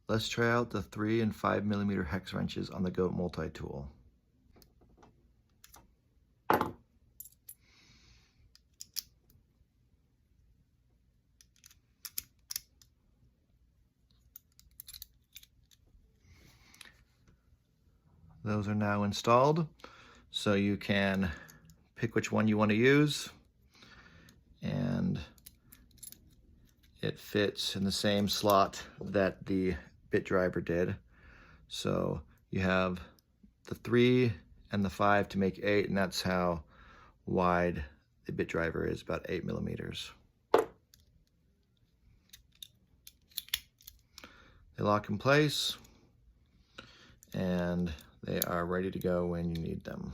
Let's try out the 3 and 5 millimeter hex wrenches on the Goat Multitool. Those are now installed, so you can pick which one you want to use, and it fits in the same slot that the bit driver did. So you have the 3 and the 5 to make 8, and that's how wide the bit driver is, about 8 millimeters. They lock in place, and they are ready to go when you need them.